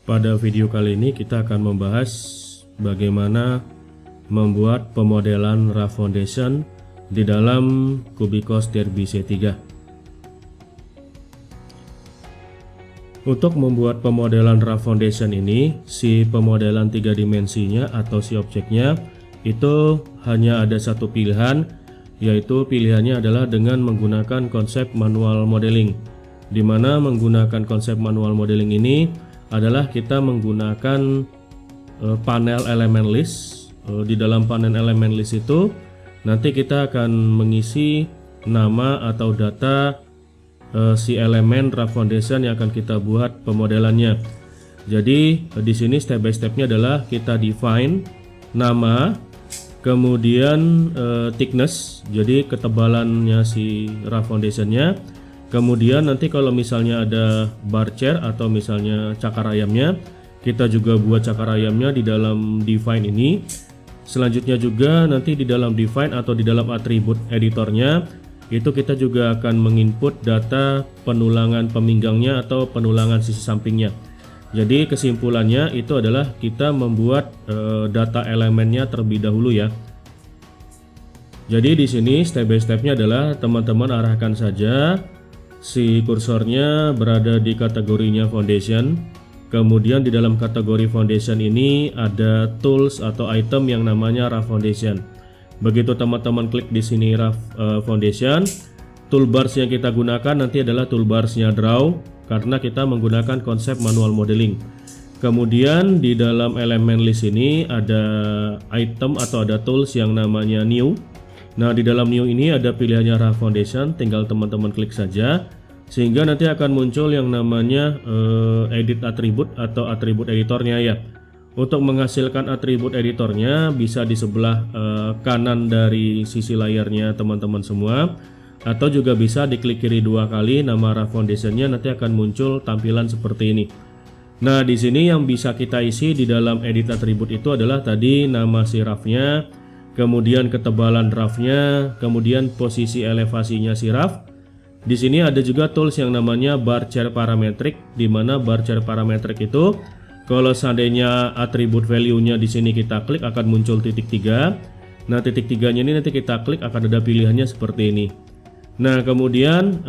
Pada video kali ini kita akan membahas bagaimana membuat pemodelan rough foundation di dalam Cubicos Derby C3. Untuk membuat pemodelan rough foundation ini, si pemodelan 3 dimensinya atau si objeknya itu hanya ada satu pilihan, yaitu pilihannya adalah dengan menggunakan konsep manual modeling, di mana menggunakan konsep manual modeling ini adalah kita menggunakan panel elemen list. Di dalam panel elemen list itu nanti kita akan mengisi nama atau data si elemen rough foundation yang akan kita buat pemodelannya. Jadi di sini step by stepnya adalah kita define nama, kemudian thickness, jadi ketebalannya si rough foundationnya. Kemudian nanti kalau misalnya ada bar chair atau misalnya cakar ayamnya, kita juga buat cakar ayamnya di dalam define ini. Selanjutnya juga nanti di dalam define atau di dalam atribut editornya itu kita juga akan menginput data penulangan peminggangnya atau penulangan sisi sampingnya. Jadi kesimpulannya itu adalah kita membuat data elemennya terlebih dahulu ya. Jadi di sini step by stepnya adalah teman-teman arahkan saja si kursornya berada di kategorinya foundation. Kemudian di dalam kategori foundation ini ada tools atau item yang namanya rough foundation. Begitu teman-teman klik di sini rough foundation, toolbars yang kita gunakan nanti adalah toolbarsnya draw karena kita menggunakan konsep manual modeling. Kemudian di dalam elemen list ini ada item atau ada tools yang namanya new. Nah, di dalam new ini ada pilihannya rough foundation, tinggal teman-teman klik saja sehingga nanti akan muncul yang namanya edit atribut atau atribut editornya ya. Untuk menghasilkan atribut editornya bisa di sebelah kanan dari sisi layarnya teman-teman semua, atau juga bisa diklik kiri 2 kali nama rough foundationnya, nanti akan muncul tampilan seperti ini. Nah, di sini yang bisa kita isi di dalam edit atribut itu adalah tadi nama si roughnya, kemudian ketebalan roughnya, kemudian posisi elevasinya si rough. Di sini ada juga tools yang namanya bar chair parametric, di mana bar chair parametric itu kalau seandainya atribut value-nya di sini kita klik akan muncul titik 3. Nah, titik 3-nya ini nanti kita klik akan ada pilihannya seperti ini. Nah, kemudian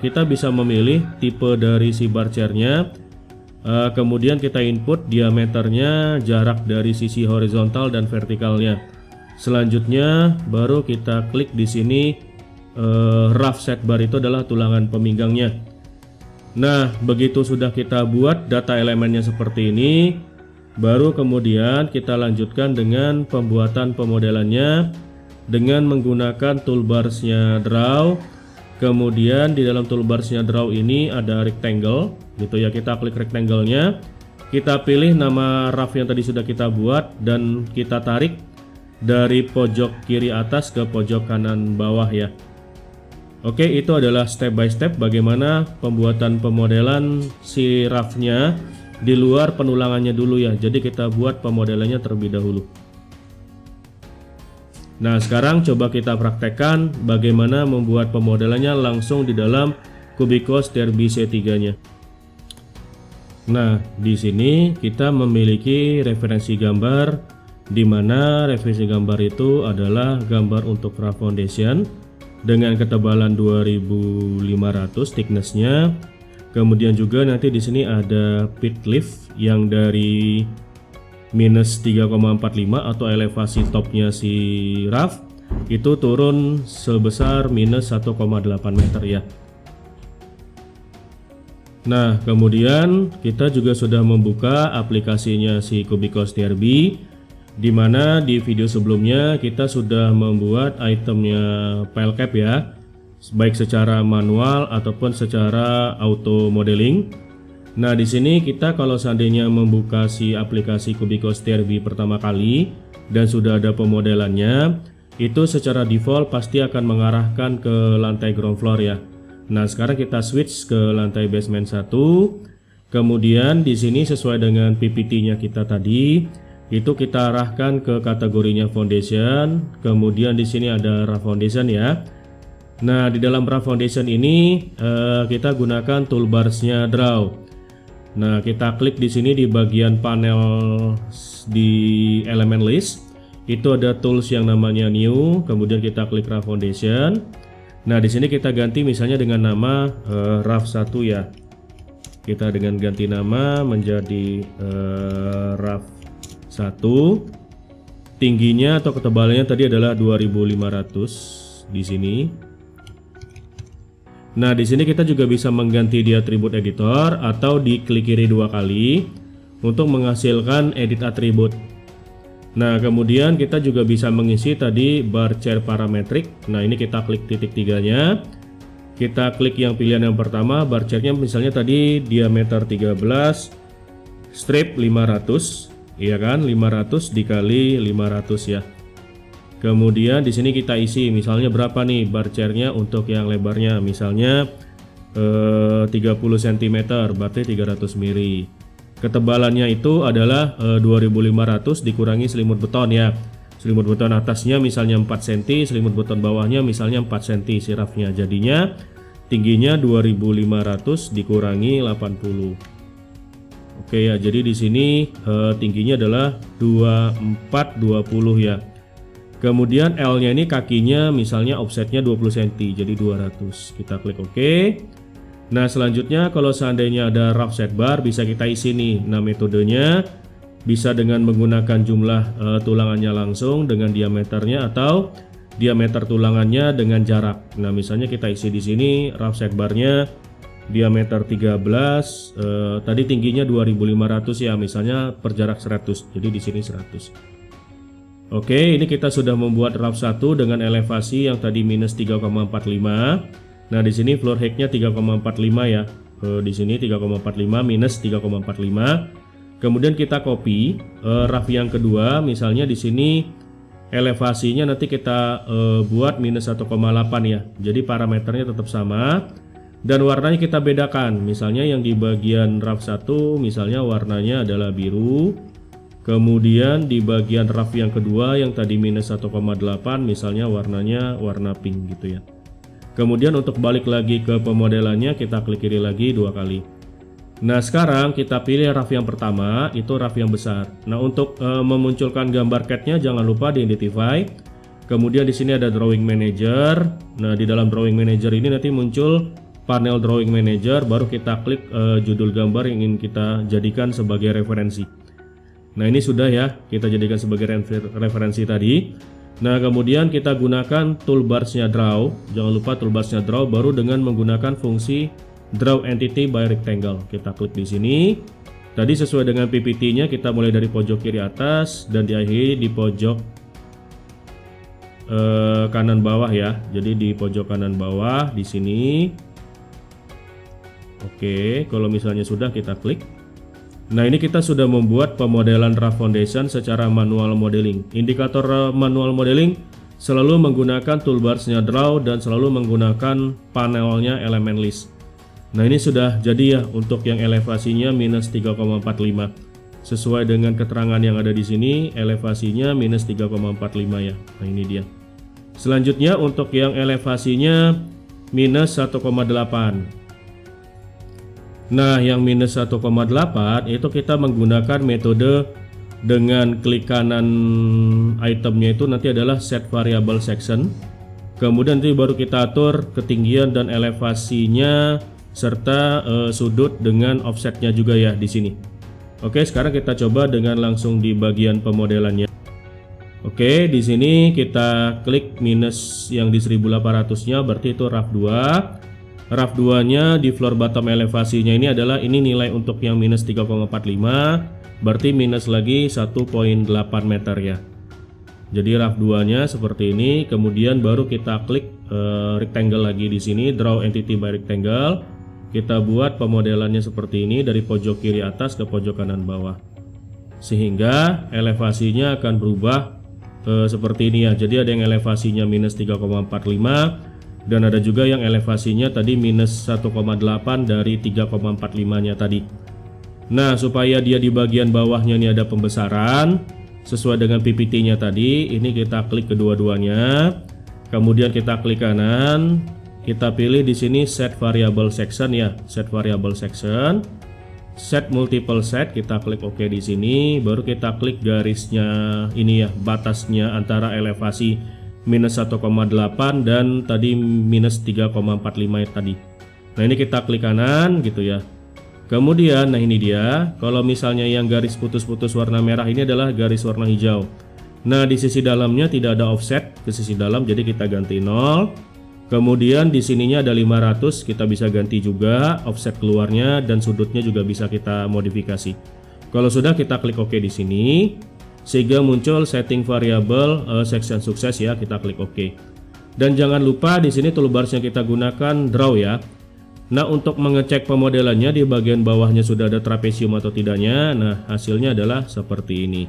kita bisa memilih tipe dari si bar chair-nya. Kemudian kita input diameternya, jarak dari sisi horizontal dan vertikalnya. Selanjutnya baru kita klik di sini rough set bar, itu adalah tulangan peminggangnya. Nah, begitu sudah kita buat data elemennya seperti ini, baru kemudian kita lanjutkan dengan pembuatan pemodelannya dengan menggunakan toolbarsnya draw. Kemudian di dalam toolbarsnya draw ini ada rectangle gitu ya, kita klik rectangle-nya, kita pilih nama rough yang tadi sudah kita buat dan kita tarik dari pojok kiri atas ke pojok kanan bawah ya. Oke, itu adalah step by step bagaimana pembuatan pemodelan si roughnya di luar penulangannya dulu ya. Jadi kita buat pemodelannya terlebih dahulu. Nah, sekarang coba kita praktekkan bagaimana membuat pemodelannya langsung di dalam Cubicos Derby C3-nya. Nah, di sini kita memiliki referensi gambar, di mana referensi gambar itu adalah gambar untuk rough foundation dengan ketebalan 2500 thicknessnya. Kemudian juga nanti di sini ada pit lift yang dari minus 3,45 atau elevasi topnya si rough itu turun sebesar minus 1,8 meter ya. Nah, kemudian kita juga sudah membuka aplikasinya si Cubicos Derby, di mana di video sebelumnya kita sudah membuat itemnya file cap ya, baik secara manual ataupun secara auto modeling. Nah, di sini kita kalau seandainya membuka si aplikasi Cubicos Derby pertama kali dan sudah ada pemodelannya, itu secara default pasti akan mengarahkan ke lantai ground floor ya. Nah, sekarang kita switch ke lantai basement 1. Kemudian di sini sesuai dengan PPT-nya kita tadi, itu kita arahkan ke kategorinya foundation. Kemudian di sini ada rough foundation ya. Nah, di dalam rough foundation ini kita gunakan toolbarsnya draw. Nah, kita klik di sini di bagian panel di elemen list. Itu ada tools yang namanya new, kemudian kita klik Rough Foundation. Nah, di sini kita ganti misalnya dengan nama Rough 1 ya. Kita dengan ganti nama menjadi Rough 1. Tingginya atau ketebalannya tadi adalah 2500 di sini. Nah, di sini kita juga bisa mengganti di atribut editor atau diklik kiri 2 kali untuk menghasilkan edit atribut. Nah, kemudian kita juga bisa mengisi tadi bar chart parametric. Nah, ini kita klik titik 3-nya. Kita klik yang pilihan yang pertama, bar chartnya misalnya tadi diameter 13, strip 500, iya kan? 500 dikali 500 ya. Kemudian di sini kita isi misalnya berapa nih bar chartnya untuk yang lebarnya, misalnya 30 cm berarti 300 mili. Ketebalannya itu adalah 2500 dikurangi selimut beton ya. Selimut beton atasnya misalnya 4 cm, selimut beton bawahnya misalnya 4 cm si roughnya. Jadinya tingginya 2500 dikurangi 80. Oke ya, jadi di sini tingginya adalah 2420 ya. Kemudian L-nya ini kakinya misalnya offsetnya 20 cm, jadi 200. Kita klik OK. Nah, selanjutnya kalau seandainya ada rough set bar bisa kita isi nih. Nah, metodenya bisa dengan menggunakan jumlah tulangannya langsung dengan diameternya atau diameter tulangannya dengan jarak. Nah, misalnya kita isi di sini rough set barnya diameter 13, tadi tingginya 2500 ya, misalnya per jarak 100. Jadi di sini 100. Oke, ini kita sudah membuat rough 1 dengan elevasi yang tadi minus 3,45. Nah, di sini floor height-nya 3,45 ya. Di sini 3,45 minus 3,45. Kemudian kita copy rough yang kedua, misalnya di sini elevasinya nanti kita buat minus 1,8 ya. Jadi parameternya tetap sama dan warnanya kita bedakan. Misalnya yang di bagian rough 1 misalnya warnanya adalah biru. Kemudian di bagian rough yang kedua yang tadi minus 1,8 misalnya warnanya warna pink gitu ya. Kemudian untuk balik lagi ke pemodelannya kita klik kiri lagi 2 kali. Nah, sekarang kita pilih rough yang pertama, itu rough yang besar. Nah, untuk memunculkan gambar CAD-nya jangan lupa di identify. Kemudian di sini ada drawing manager. Nah, di dalam drawing manager ini nanti muncul panel drawing manager, baru kita klik judul gambar yang ingin kita jadikan sebagai referensi. Nah, ini sudah ya kita jadikan sebagai referensi tadi. Nah, kemudian kita gunakan toolbarsnya draw. Jangan lupa toolbarsnya draw baru dengan menggunakan fungsi draw entity by rectangle. Kita klik di sini. Tadi sesuai dengan PPT-nya kita mulai dari pojok kiri atas dan diakhiri di pojok kanan bawah ya. Jadi di pojok kanan bawah di sini. Oke, kalau misalnya sudah kita klik. Nah, ini kita sudah membuat pemodelan rough foundation secara manual modeling. Indikator manual modeling selalu menggunakan toolbarsnya draw dan selalu menggunakan panelnya elemen list. Nah, ini sudah jadi ya untuk yang elevasinya minus 3,45. Sesuai dengan keterangan yang ada di sini, elevasinya minus 3,45 ya. Nah, ini dia. Selanjutnya untuk yang elevasinya minus 1,8. Nah, yang minus 1,8 itu kita menggunakan metode dengan klik kanan itemnya itu nanti adalah set variable section. Kemudian nanti baru kita atur ketinggian dan elevasinya serta sudut dengan offsetnya juga ya di sini. Oke, sekarang kita coba dengan langsung di bagian pemodelannya. Oke, di sini kita klik minus yang di 1800-nya berarti itu rough 2. Rough 2-nya di floor bottom elevasinya ini adalah ini nilai untuk yang minus 3,45, berarti minus lagi 1,8 meter ya. Jadi rough 2-nya seperti ini, kemudian baru kita klik rectangle lagi di sini, draw entity by rectangle. Kita buat pemodelannya seperti ini dari pojok kiri atas ke pojok kanan bawah. Sehingga elevasinya akan berubah seperti ini ya. Jadi ada yang elevasinya minus 3,45 dan ada juga yang elevasinya tadi minus 1,8 dari 3,45-nya tadi. Nah, supaya dia di bagian bawahnya ini ada pembesaran sesuai dengan PPT-nya tadi, ini kita klik kedua-duanya. Kemudian kita klik kanan, kita pilih di sini set variable section ya, set variable section. set multiple set, kita klik OK di sini, baru kita klik garisnya ini ya, batasnya antara elevasi minus 1,8 dan tadi minus 3,45 tadi. Nah ini kita klik kanan gitu ya. Kemudian nah ini dia, kalau misalnya yang garis putus-putus warna merah ini adalah garis warna hijau. Nah di sisi dalamnya tidak ada offset ke sisi dalam, jadi kita ganti 0. Kemudian di sininya ada 500, kita bisa ganti juga offset keluarnya dan sudutnya juga bisa kita modifikasi. Kalau sudah, kita klik OK di sini sehingga muncul setting variable section sukses ya, kita klik OK. Dan jangan lupa di sini toolbarsnya kita gunakan draw ya. Nah untuk mengecek pemodelannya di bagian bawahnya sudah ada trapesium atau tidaknya. Nah hasilnya adalah seperti ini.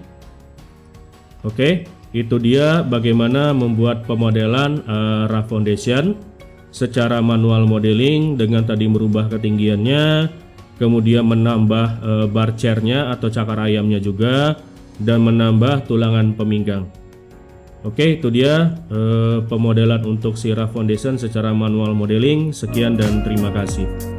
Oke, itu dia bagaimana membuat pemodelan raft foundation secara manual modeling dengan tadi merubah ketinggiannya, kemudian menambah bar chairnya atau cakar ayamnya juga, dan menambah tulangan peminggang. Oke, itu dia pemodelan untuk si raft foundation secara manual modeling. Sekian dan terima kasih.